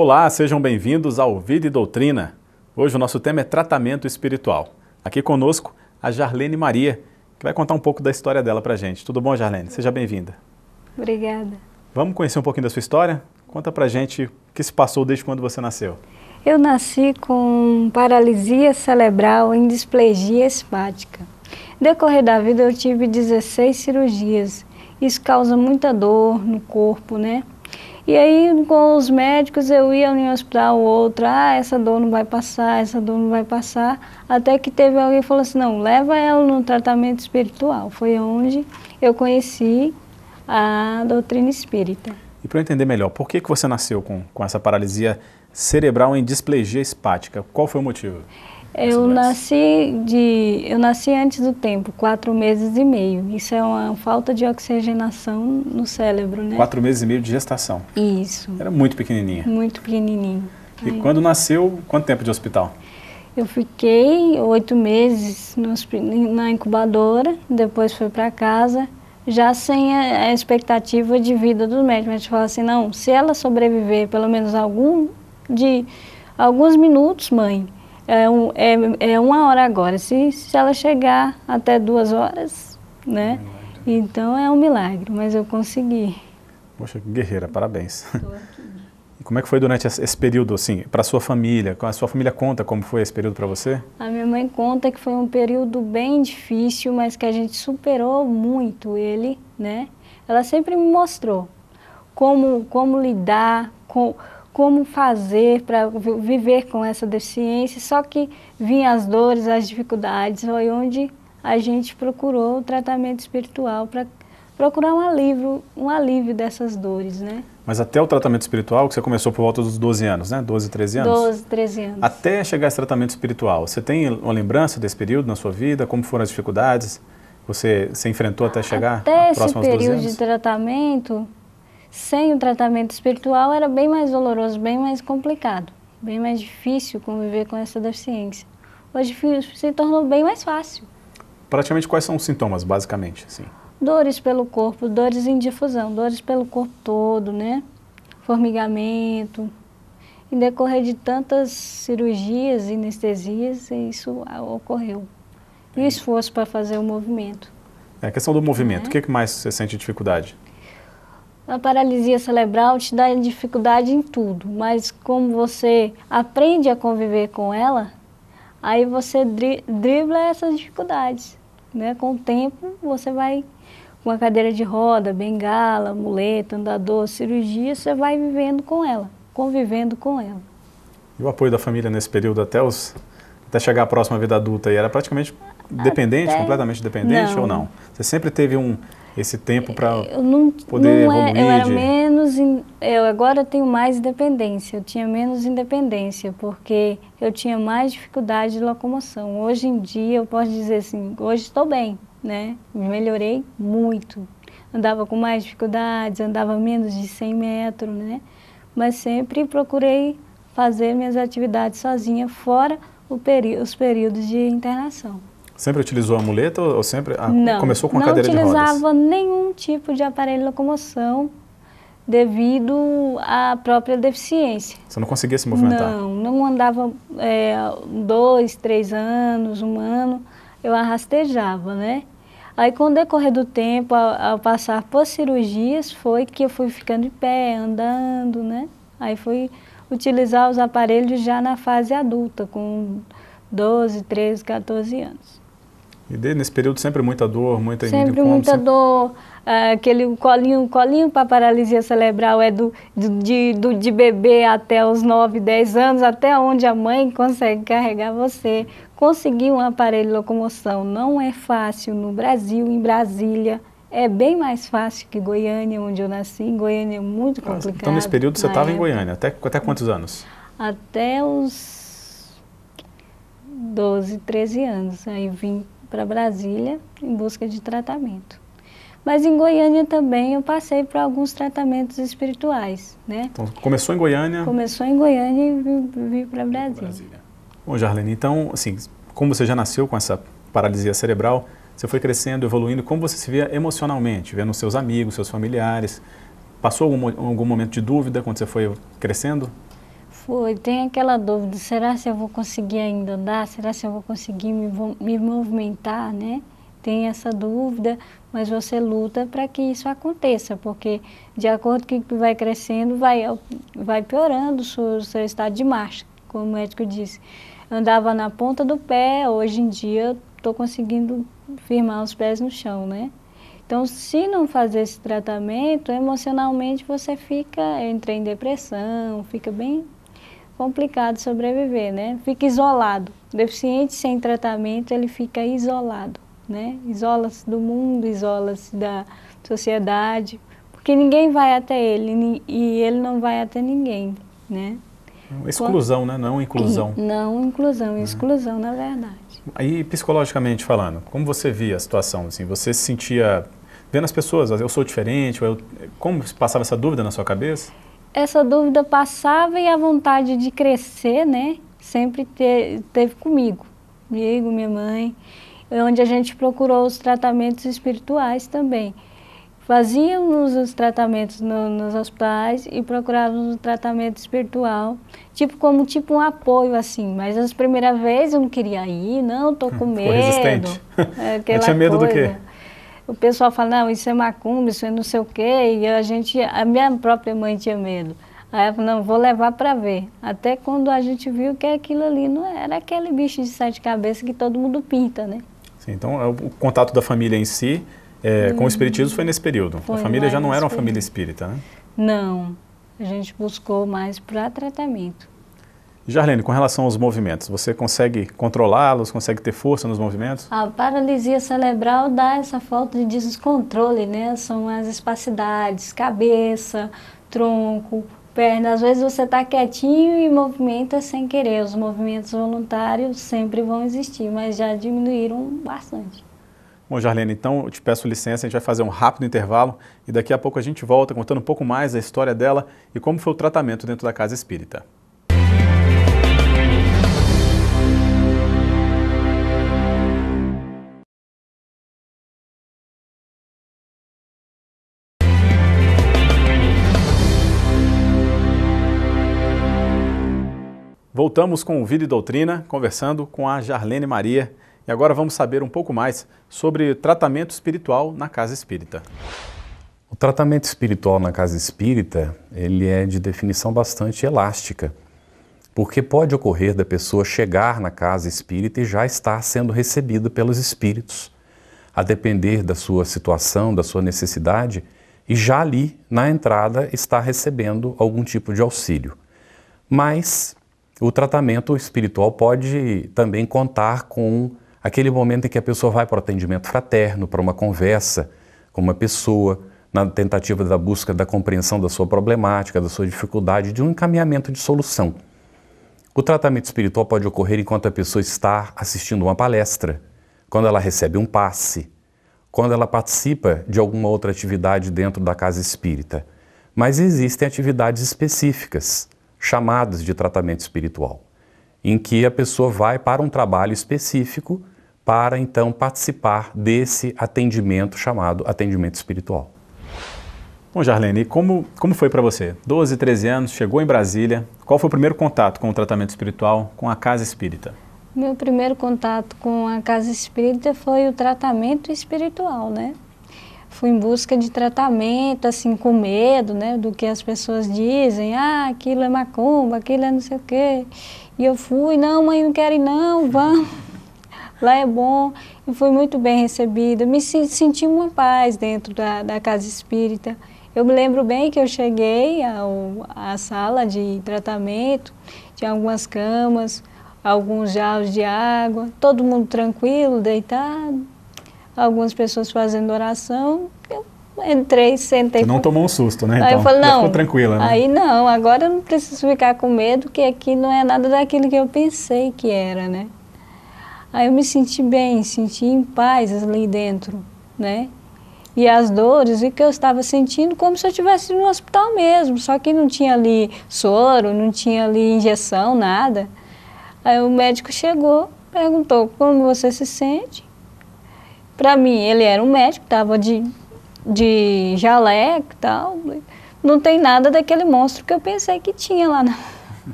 Olá, sejam bem-vindos ao Vida e Doutrina. Hoje o nosso tema é tratamento espiritual. Aqui conosco a Jarlene Maria, que vai contar um pouco da história dela pra gente. Tudo bom, Jarlene? Seja bem-vinda. Obrigada. Vamos conhecer um pouquinho da sua história? Conta pra gente o que se passou desde quando você nasceu. Eu nasci com paralisia cerebral em displasia espática. No decorrer da vida eu tive 16 cirurgias. Isso causa muita dor no corpo, né? E aí com os médicos eu ia em um hospital ou outro, essa dor não vai passar, essa dor não vai passar. Até que teve alguém que falou assim, não, leva ela no tratamento espiritual. Foi onde eu conheci a doutrina espírita. E para eu entender melhor, por que você nasceu com essa paralisia cerebral em displasia espática? Qual foi o motivo? Eu nasci antes do tempo, 4 meses e meio. Isso é uma falta de oxigenação no cérebro, né? 4 meses e meio de gestação. Isso. Era muito pequenininha. Muito pequenininho. E quando nasceu, quanto tempo de hospital? Eu fiquei 8 meses na incubadora, depois fui para casa, já sem a expectativa de vida do médico. A gente falou assim, não, se ela sobreviver pelo menos alguns minutos, mãe, é 1 hora agora. Se ela chegar até 2 horas, né? Então é um milagre, mas eu consegui. Poxa, guerreira, parabéns. Estou aqui. E como é que foi durante esse período, assim, para a sua família? A sua família conta como foi esse período para você? A minha mãe conta que foi um período bem difícil, mas que a gente superou muito ele, né? Ela sempre me mostrou como lidar, como fazer para viver com essa deficiência, só que vinham as dores, as dificuldades, foi onde a gente procurou o tratamento espiritual para procurar um alívio dessas dores, né? Mas até o tratamento espiritual, que você começou por volta dos 12 anos, né? 12, 13 anos? 12, 13 anos. Até chegar a esse tratamento espiritual, você tem uma lembrança desse período na sua vida? Como foram as dificuldades? Você enfrentou até chegar próximo aos 12 anos? Até esse período de tratamento, sem o tratamento espiritual, era bem mais doloroso, bem mais complicado, bem mais difícil conviver com essa deficiência. Hoje se tornou bem mais fácil. Praticamente quais são os sintomas, basicamente? Assim? Dores pelo corpo, dores em difusão, dores pelo corpo todo, né? Formigamento. Em decorrer de tantas cirurgias e anestesias, isso ocorreu. E o esforço para fazer o movimento. A questão do movimento, o que mais você sente dificuldade? A paralisia cerebral te dá dificuldade em tudo, mas como você aprende a conviver com ela, aí você dribla essas dificuldades, né? Com o tempo, você vai com a cadeira de roda, bengala, muleta, andador, cirurgia, você vai vivendo com ela, convivendo com ela. E o apoio da família nesse período até chegar à próxima vida adulta, era praticamente dependente, completamente dependente ou não? Você sempre teve esse tempo para poder evoluir? Eu era menos, eu agora tenho mais independência, eu tinha menos independência, porque eu tinha mais dificuldade de locomoção. Hoje em dia eu posso dizer assim, hoje estou bem, né? Melhorei muito. Andava com mais dificuldades, andava menos de 100 metros, né? Mas sempre procurei fazer minhas atividades sozinha, fora os períodos de internação. Sempre utilizou a muleta ou sempre começou com a cadeira de rodas? Não utilizava nenhum tipo de aparelho de locomoção devido à própria deficiência. Você não conseguia se movimentar? Não andava 2, 3 anos, 1 ano, eu arrastejava, né? Aí com o decorrer do tempo, ao passar por cirurgias, foi que eu fui ficando de pé, andando, né? Aí fui utilizar os aparelhos já na fase adulta, com 12, 13, 14 anos. E nesse período sempre muita dor, muita dor, aquele colinho para paralisia cerebral é de bebê até os 9, 10 anos, até onde a mãe consegue carregar você. Conseguir um aparelho de locomoção não é fácil no Brasil, em Brasília. É bem mais fácil que Goiânia, onde eu nasci. Em Goiânia é muito complicado. Então nesse período você estava em Goiânia, até quantos anos? Até os 12, 13 anos. Aí vim para Brasília em busca de tratamento. Mas em Goiânia também eu passei por alguns tratamentos espirituais, né? Então começou em Goiânia? Começou em Goiânia e vim para Brasília. Bom, Jarlene, então, assim, como você já nasceu com essa paralisia cerebral, você foi crescendo, evoluindo, como você se via emocionalmente, vendo seus amigos, seus familiares? Passou algum momento de dúvida quando você foi crescendo? Foi, tem aquela dúvida, será se eu vou conseguir ainda andar? Será se eu vou conseguir me movimentar, né? Tem essa dúvida, mas você luta para que isso aconteça, porque de acordo com o que vai crescendo, vai piorando o seu estado de marcha, como o médico disse. Andava na ponta do pé, hoje em dia estou conseguindo firmar os pés no chão, né? Então, se não fazer esse tratamento, emocionalmente você entra em depressão, fica bem complicado sobreviver, né? Fica isolado. O deficiente sem tratamento, ele fica isolado, né? Isola-se do mundo, isola-se da sociedade, porque ninguém vai até ele e ele não vai até ninguém, né? Exclusão, né? Não inclusão. Não inclusão, exclusão, na verdade. Aí, psicologicamente falando, como você via a situação? Assim, você se sentia, vendo as pessoas, eu sou diferente, como passava essa dúvida na sua cabeça? Essa dúvida passava e a vontade de crescer, né, sempre teve comigo, minha mãe, onde a gente procurou os tratamentos espirituais também. Fazíamos os tratamentos nos hospitais e procurávamos o tratamento espiritual, como um apoio, assim. Mas as primeiras vezes eu não queria ir, não, estou com medo. Resistente. Eu tinha medo do quê? O pessoal fala, não, isso é macumba, isso é não sei o quê, e a minha própria mãe tinha medo. Aí ela falou, não, vou levar para ver. Até quando a gente viu que aquilo ali não era aquele bicho de 7 cabeças que todo mundo pinta, né? Sim, então o contato da família em si com o espiritismo foi nesse período. A família já não era uma família espírita, né? Não, a gente buscou mais para tratamento. Jarlene, com relação aos movimentos, você consegue controlá-los, consegue ter força nos movimentos? A paralisia cerebral dá essa falta de descontrole, né? São as espacidades, cabeça, tronco, perna. Às vezes você está quietinho e movimenta sem querer. Os movimentos voluntários sempre vão existir, mas já diminuíram bastante. Bom, Jarlene, então eu te peço licença, a gente vai fazer um rápido intervalo e daqui a pouco a gente volta contando um pouco mais da história dela e como foi o tratamento dentro da Casa Espírita. Voltamos com o Vida e Doutrina, conversando com a Jarlene Maria. E agora vamos saber um pouco mais sobre tratamento espiritual na Casa Espírita. O tratamento espiritual na Casa Espírita, ele é de definição bastante elástica, porque pode ocorrer da pessoa chegar na Casa Espírita e já estar sendo recebida pelos espíritos, a depender da sua situação, da sua necessidade, e já ali, na entrada, está recebendo algum tipo de auxílio. Mas o tratamento espiritual pode também contar com aquele momento em que a pessoa vai para o atendimento fraterno, para uma conversa com uma pessoa, na tentativa da busca da compreensão da sua problemática, da sua dificuldade, de um encaminhamento de solução. O tratamento espiritual pode ocorrer enquanto a pessoa está assistindo uma palestra, quando ela recebe um passe, quando ela participa de alguma outra atividade dentro da Casa Espírita. Mas existem atividades específicas, chamadas de tratamento espiritual, em que a pessoa vai para um trabalho específico para então participar desse atendimento chamado atendimento espiritual. Bom, Jarlene, como foi para você? 12, 13 anos, chegou em Brasília, qual foi o primeiro contato com o tratamento espiritual, com a Casa Espírita? Meu primeiro contato com a Casa Espírita foi o tratamento espiritual, né? Fui em busca de tratamento, assim, com medo, né, do que as pessoas dizem, aquilo é macumba, aquilo é não sei o quê. E eu fui, não, mãe, não quero ir não, vamos, lá é bom. E fui muito bem recebida, me senti uma paz dentro da Casa Espírita. Eu me lembro bem que eu cheguei à sala de tratamento, tinha algumas camas, alguns jarros de água, todo mundo tranquilo, deitado. Algumas pessoas fazendo oração, eu entrei, sentei. Você não tomou um susto, né? Aí então, eu falei, não, ficou tranquila, né? Aí não, agora eu não preciso ficar com medo, que aqui não é nada daquilo que eu pensei que era, né? Aí eu me senti bem, senti em paz ali dentro, né? E as dores, e que eu estava sentindo como se eu estivesse no hospital mesmo, só que não tinha ali soro, não tinha ali injeção, nada. Aí o médico chegou, perguntou como você se sente. Para mim, ele era um médico, estava de jaleco e tal. Não tem nada daquele monstro que eu pensei que tinha lá.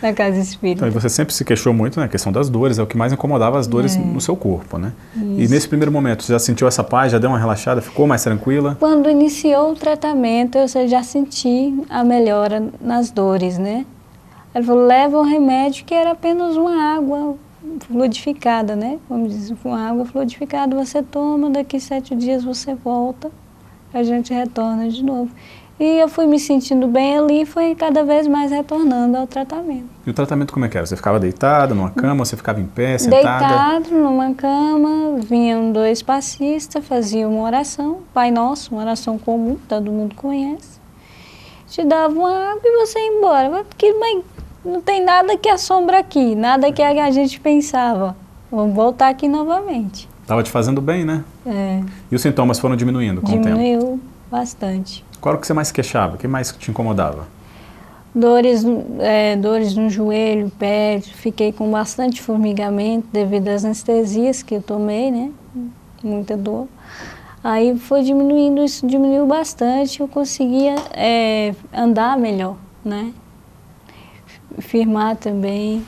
na casa espírita. Então, e você sempre se queixou muito, né? A questão das dores, é o que mais incomodava as dores no seu corpo, né? Isso. E nesse primeiro momento, você já sentiu essa paz, já deu uma relaxada, ficou mais tranquila? Quando iniciou o tratamento, eu já senti a melhora nas dores, né? Ele falou, leva um remédio que era apenas uma água fluidificada, né? Como diz, uma água fluidificada, você toma, daqui 7 dias você volta, a gente retorna de novo. E eu fui me sentindo bem ali e foi cada vez mais retornando ao tratamento. E o tratamento como é que era? Você ficava deitada numa cama, você ficava em pé, sentada? Deitado numa cama, vinham 2 passistas, faziam uma oração, Pai Nosso, uma oração comum, todo mundo conhece. Te davam água e você ia embora. Mas não tem nada que assombra aqui, nada que a gente pensava. Vamos voltar aqui novamente. Estava te fazendo bem, né? É. E os sintomas foram diminuindo com o tempo? Diminuiu bastante. Qual era o que você mais queixava? O que mais te incomodava? Dores no joelho, pé, fiquei com bastante formigamento devido às anestesias que eu tomei, né? Muita dor. Aí foi diminuindo, isso diminuiu bastante, eu conseguia andar melhor, né? Firmar também.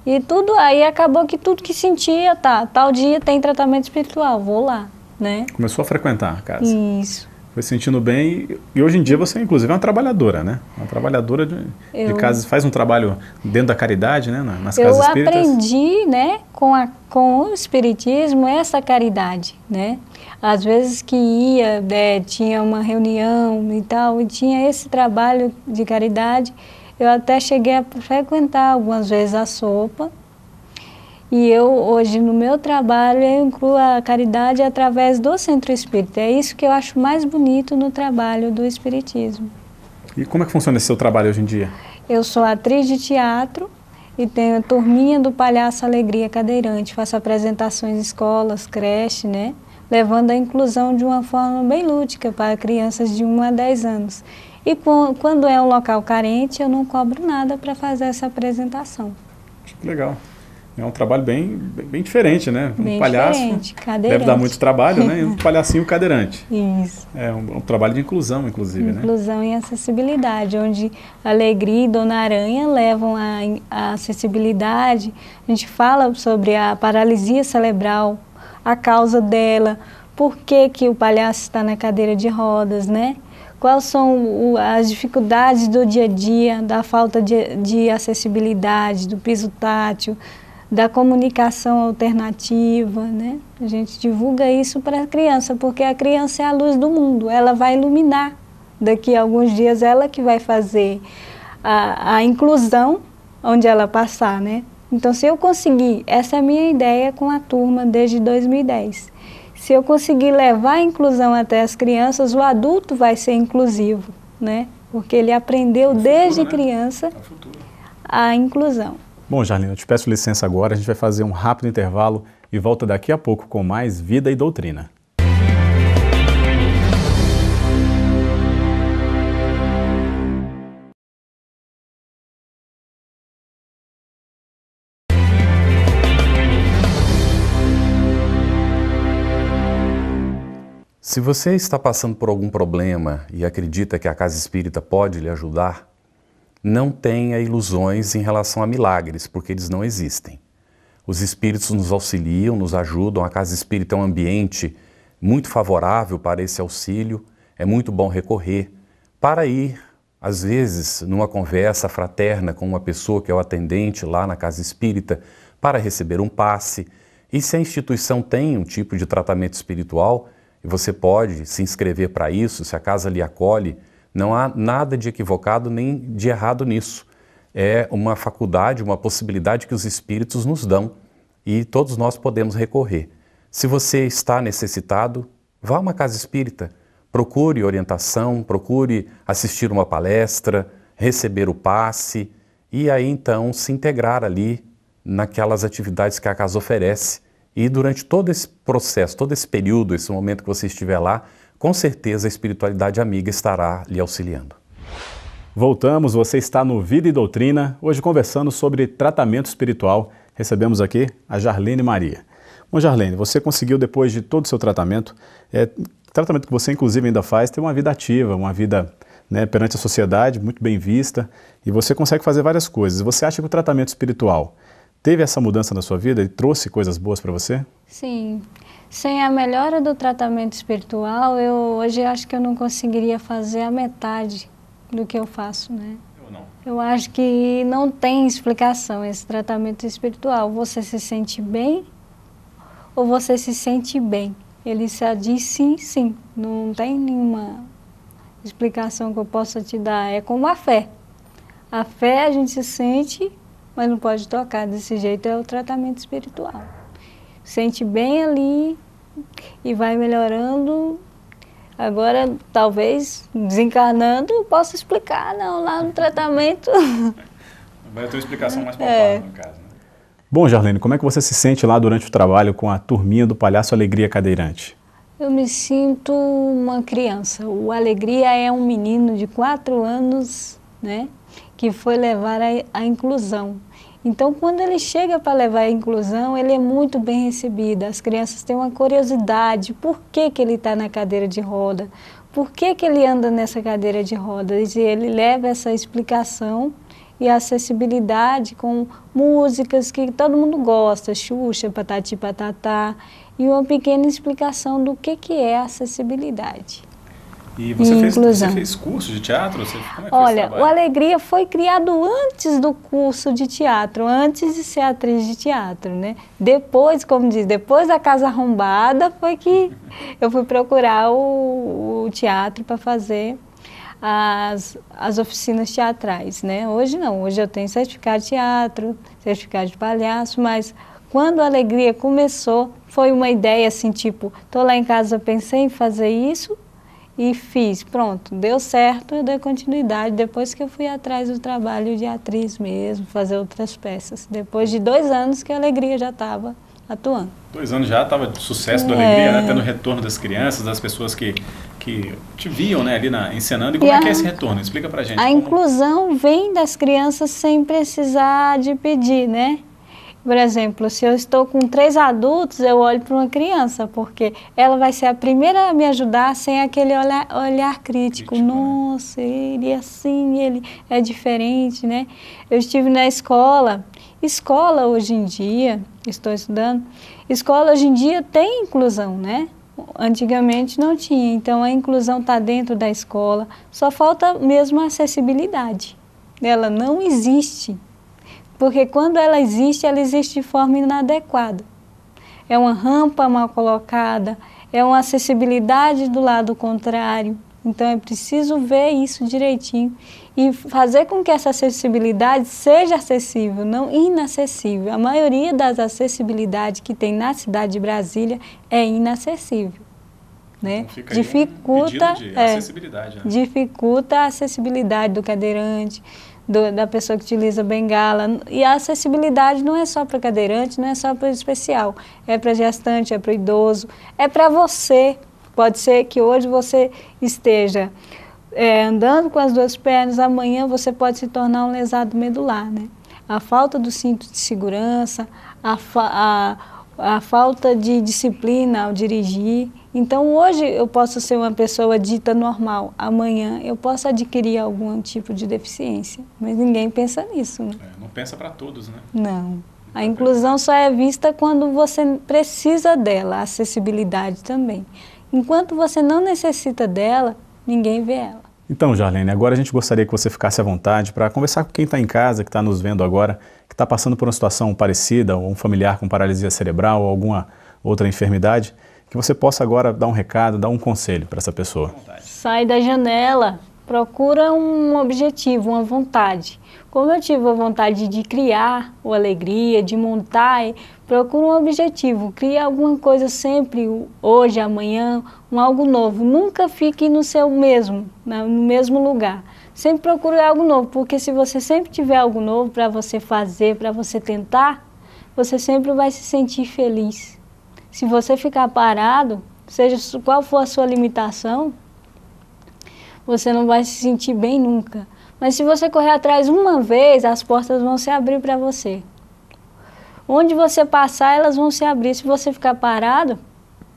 E tudo, aí acabou que tudo que sentia, tal dia tem tratamento espiritual, vou lá, né? Começou a frequentar a casa. Isso. Foi se sentindo bem e hoje em dia você inclusive é uma trabalhadora, né? Uma trabalhadora de casas, faz um trabalho dentro da caridade, né? Nas casas espíritas. Eu aprendi, né, com o espiritismo essa caridade, né? Às vezes que ia, tinha uma reunião e tal, e tinha esse trabalho de caridade, eu até cheguei a frequentar algumas vezes a sopa. E eu, hoje, no meu trabalho, eu incluo a caridade através do centro espírita. É isso que eu acho mais bonito no trabalho do espiritismo. E como é que funciona esse seu trabalho hoje em dia? Eu sou atriz de teatro e tenho a turminha do Palhaço Alegria Cadeirante. Faço apresentações em escolas, creche, né? Levando a inclusão de uma forma bem lúdica para crianças de 1 a 10 anos. E quando é um local carente, eu não cobro nada para fazer essa apresentação. Que legal. É um trabalho bem diferente, né? Bem um palhaço diferente, deve dar muito trabalho, né? E um palhacinho cadeirante. Isso. É um trabalho de inclusão, inclusive, inclusão e acessibilidade, onde Alegria e Dona Aranha levam a acessibilidade. A gente fala sobre a paralisia cerebral, a causa dela, por que o palhaço está na cadeira de rodas, né? Quais são as dificuldades do dia a dia, da falta de acessibilidade, do piso tátil, da comunicação alternativa, né? A gente divulga isso para a criança, porque a criança é a luz do mundo, ela vai iluminar. Daqui a alguns dias ela que vai fazer a inclusão onde ela passar, né? Então, se eu conseguir, essa é a minha ideia com a turma desde 2010. Se eu conseguir levar a inclusão até as crianças, o adulto vai ser inclusivo, né? Porque ele aprendeu desde criança a inclusão. Bom, Jarlene, eu te peço licença agora, a gente vai fazer um rápido intervalo e volta daqui a pouco com mais Vida e Doutrina. Se você está passando por algum problema e acredita que a casa espírita pode lhe ajudar, não tenha ilusões em relação a milagres, porque eles não existem. Os espíritos nos auxiliam, nos ajudam, a casa espírita é um ambiente muito favorável para esse auxílio, é muito bom recorrer para ir, às vezes, numa conversa fraterna com uma pessoa que é o atendente lá na casa espírita, para receber um passe. E se a instituição tem um tipo de tratamento espiritual, e você pode se inscrever para isso, se a casa lhe acolhe, não há nada de equivocado nem de errado nisso. É uma faculdade, uma possibilidade que os espíritos nos dão e todos nós podemos recorrer. Se você está necessitado, vá a uma casa espírita, procure orientação, procure assistir uma palestra, receber o passe e aí então se integrar ali naquelas atividades que a casa oferece. E durante todo esse processo, todo esse período, esse momento que você estiver lá, com certeza a espiritualidade amiga estará lhe auxiliando. Voltamos, você está no Vida e Doutrina, hoje conversando sobre tratamento espiritual. Recebemos aqui a Jarlene Maria. Bom, Jarlene, você conseguiu, depois de todo o seu tratamento que você inclusive ainda faz, ter uma vida ativa, uma vida né, perante a sociedade, muito bem vista, e você consegue fazer várias coisas. Você acha que o tratamento espiritual teve essa mudança na sua vida e trouxe coisas boas para você? Sim. Sem a melhora do tratamento espiritual, hoje acho que eu não conseguiria fazer a metade do que eu faço, né? Eu acho que não tem explicação esse tratamento espiritual. Você se sente bem ou você se sente bem? Ele só diz sim, sim. Não tem nenhuma explicação que eu possa te dar. É como a fé. A fé a gente se sente, mas não pode tocar. Desse jeito é o tratamento espiritual. Sente bem ali e vai melhorando. Agora, talvez, desencarnando, eu possa explicar, não, lá no tratamento. Vai ter uma explicação mais palpável, no caso, né? Bom, Jarlene, como é que você se sente lá durante o trabalho com a turminha do Palhaço Alegria Cadeirante? Eu me sinto uma criança. O Alegria é um menino de 4 anos, né, que foi levar a inclusão. Então, quando ele chega para levar a inclusão, ele é muito bem recebido. As crianças têm uma curiosidade, por que ele está na cadeira de roda? Por que ele anda nessa cadeira de roda? E ele leva essa explicação e acessibilidade com músicas que todo mundo gosta, Xuxa, Patati Patatá, e uma pequena explicação do que é acessibilidade. E você fez curso de teatro? Como é que Olha, o Alegria foi criado antes do curso de teatro, antes de ser atriz de teatro, né? Depois, como diz, depois da Casa Arrombada foi que eu fui procurar o teatro para fazer as oficinas teatrais, né? Hoje não, hoje eu tenho certificado de teatro, certificado de palhaço, mas quando a Alegria começou, foi uma ideia assim, tipo, tô lá em casa, pensei em fazer isso, e fiz, pronto, deu certo, eu dei continuidade, depois que eu fui atrás do trabalho de atriz mesmo, fazer outras peças. Depois de 2 anos que a Alegria já estava atuando. 2 anos já estava de sucesso da Alegria, né? Tendo retorno das crianças, das pessoas que te viam, né, ali encenando. E como é que é esse retorno? Explica pra gente. A inclusão vem das crianças sem precisar de pedir, né? Por exemplo, se eu estou com 3 adultos, eu olho para uma criança, porque ela vai ser a primeira a me ajudar sem aquele olhar crítico. Nossa, ele é assim, ele é diferente, né? Eu estive na escola. Escola hoje em dia, estou estudando, escola hoje em dia tem inclusão, né? Antigamente não tinha, então a inclusão está dentro da escola, só falta mesmo a acessibilidade. Ela não existe. Porque quando ela existe de forma inadequada. É uma rampa mal colocada, é uma acessibilidade do lado contrário. Então é preciso ver isso direitinho e fazer com que essa acessibilidade seja acessível, não inacessível. A maioria das acessibilidades que tem na cidade de Brasília é inacessível. Né? Então dificulta, acessibilidade, né? Dificulta a acessibilidade do cadeirante, da pessoa que utiliza bengala. E a acessibilidade não é só para cadeirante, não é só para o especial. É para gestante, é para o idoso, é para você. Pode ser que hoje você esteja andando com as 2 pernas, amanhã você pode se tornar um lesado medular, né? A falta do cinto de segurança, a falta de disciplina ao dirigir. Então, hoje eu posso ser uma pessoa dita normal, amanhã eu posso adquirir algum tipo de deficiência, mas ninguém pensa nisso, né? Não pensa para todos, né? Não. A inclusão só é vista quando você precisa dela, a acessibilidade também. Enquanto você não necessita dela, ninguém vê ela. Então, Jarlene, agora a gente gostaria que você ficasse à vontade para conversar com quem está em casa, que está nos vendo agora, que está passando por uma situação parecida, ou um familiar com paralisia cerebral, ou alguma outra enfermidade, que você possa agora dar um recado, dar um conselho para essa pessoa. Sai da janela, procura um objetivo, uma vontade. Como eu tive a vontade de criar o Alegria, de montar, procura um objetivo, cria alguma coisa sempre, hoje, amanhã, algo novo. Nunca fique no seu mesmo, no mesmo lugar. Sempre procure algo novo, porque se você sempre tiver algo novo para você fazer, para você tentar, você sempre vai se sentir feliz. Se você ficar parado, seja qual for a sua limitação, você não vai se sentir bem nunca. Mas se você correr atrás uma vez, as portas vão se abrir para você. Onde você passar, elas vão se abrir. Se você ficar parado,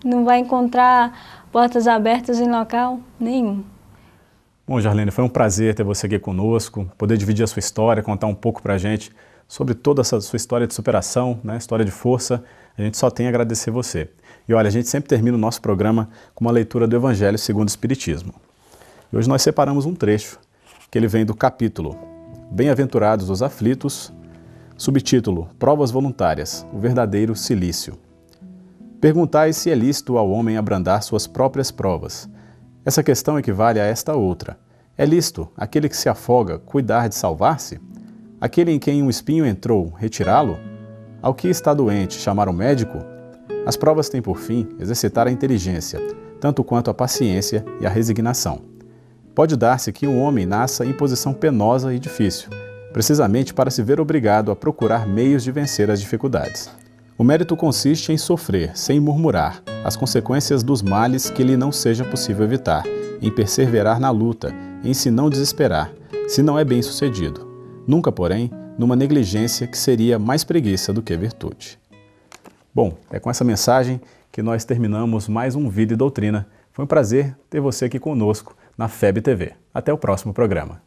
não vai encontrar portas abertas em local nenhum. Bom, Jarlene, foi um prazer ter você aqui conosco, poder dividir a sua história, contar um pouco pra gente sobre toda essa sua história de superação, né, história de força. A gente só tem a agradecer você. E olha, a gente sempre termina o nosso programa com uma leitura do Evangelho segundo o Espiritismo. E hoje nós separamos um trecho, que ele vem do capítulo Bem-aventurados os aflitos, subtítulo Provas voluntárias, o verdadeiro cilício. Perguntai se é lícito ao homem abrandar suas próprias provas. Essa questão equivale a esta outra. É lícito aquele que se afoga cuidar de salvar-se? Aquele em quem um espinho entrou, retirá-lo? Ao que está doente, chamar o médico? As provas têm por fim exercitar a inteligência, tanto quanto a paciência e a resignação. Pode dar-se que um homem nasça em posição penosa e difícil, precisamente para se ver obrigado a procurar meios de vencer as dificuldades. O mérito consiste em sofrer, sem murmurar, as consequências dos males que lhe não seja possível evitar, em perseverar na luta, em se não desesperar, se não é bem-sucedido. Nunca, porém, numa negligência que seria mais preguiça do que virtude. Bom, é com essa mensagem que nós terminamos mais um Vida e Doutrina. Foi um prazer ter você aqui conosco na FEB TV. Até o próximo programa.